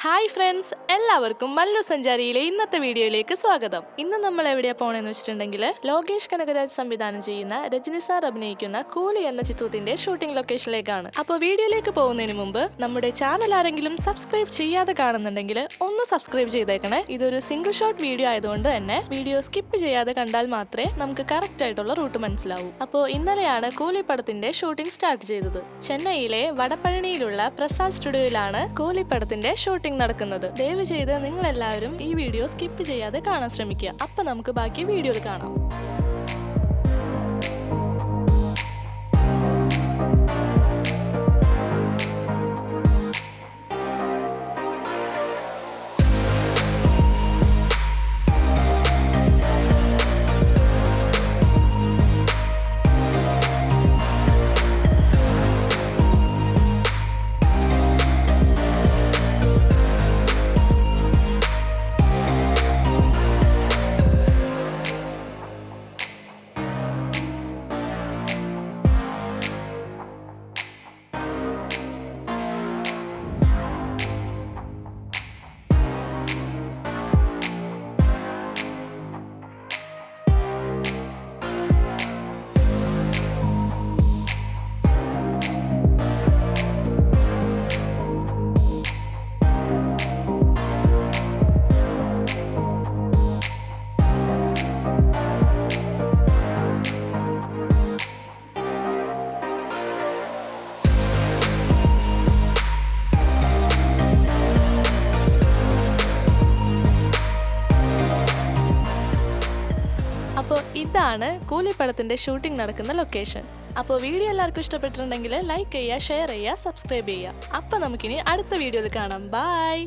Hi friends, എല്ലാവർക്കും മല്ലു സഞ്ചാരിയിലെ ഇന്നത്തെ വീഡിയോയിലേക്ക് സ്വാഗതം. ഇന്ന് നമ്മൾ എവിടെയാ പോണെന്ന് വെച്ചിട്ടുണ്ടെങ്കിൽ ലോകേഷ് കനകരാജ് സംവിധാനം ചെയ്യുന്ന രജനി സാർ അഭിനയിക്കുന്ന കൂലി എന്ന ചിത്രത്തിന്റെ ഷൂട്ടിംഗ് ലൊക്കേഷനിലേക്കാണ്. അപ്പോൾ വീഡിയോയിലേക്ക് പോകുന്നതിന് മുമ്പ് നമ്മുടെ ചാനൽ ആരെങ്കിലും സബ്സ്ക്രൈബ് ചെയ്യാതെ കാണുന്നുണ്ടെങ്കിൽ ഒന്ന് സബ്സ്ക്രൈബ് ചെയ്തേക്കണേ. ഇതൊരു സിംഗിൾ ഷോട്ട് വീഡിയോ ആയതുകൊണ്ട് തന്നെ വീഡിയോ സ്കിപ്പ് ചെയ്യാതെ കണ്ടാൽ മാത്രമേ നമുക്ക് കറക്റ്റ് ആയിട്ടുള്ള റൂട്ട് മനസ്സിലാവൂ. അപ്പോൾ ഇന്നലെയാണ് കൂലി പടത്തിന്റെ ഷൂട്ടിംഗ് സ്റ്റാർട്ട് ചെയ്തത്. ചെന്നൈയിലെ വടപ്പഴനിയിലുള്ള പ്രസാദ് സ്റ്റുഡിയോയിലാണ് കൂലി പടത്തിന്റെ ഷൂട്ടിംഗ് നടക്കുന്നത്. ദയവ് ചെയ്ത് നിങ്ങൾ എല്ലാവരും ഈ വീഡിയോ സ്കിപ്പ് ചെയ്യാതെ കാണാൻ ശ്രമിക്കുക. അപ്പൊ നമുക്ക് ബാക്കി വീഡിയോയിൽ കാണാം. അപ്പോൾ ഇതാണ് കൂലി പടത്തിന്റെ ഷൂട്ടിംഗ് നടക്കുന്ന ലൊക്കേഷൻ. അപ്പോൾ വീഡിയോ എല്ലാവർക്കും ഇഷ്ടപ്പെട്ടിട്ടുണ്ടെങ്കിൽ ലൈക്ക് ചെയ്യുക, ഷെയർ ചെയ്യുക, സബ്സ്ക്രൈബ് ചെയ്യുക. അപ്പോൾ നമുക്കിനി അടുത്ത വീഡിയോയിൽ കാണാം. ബൈ.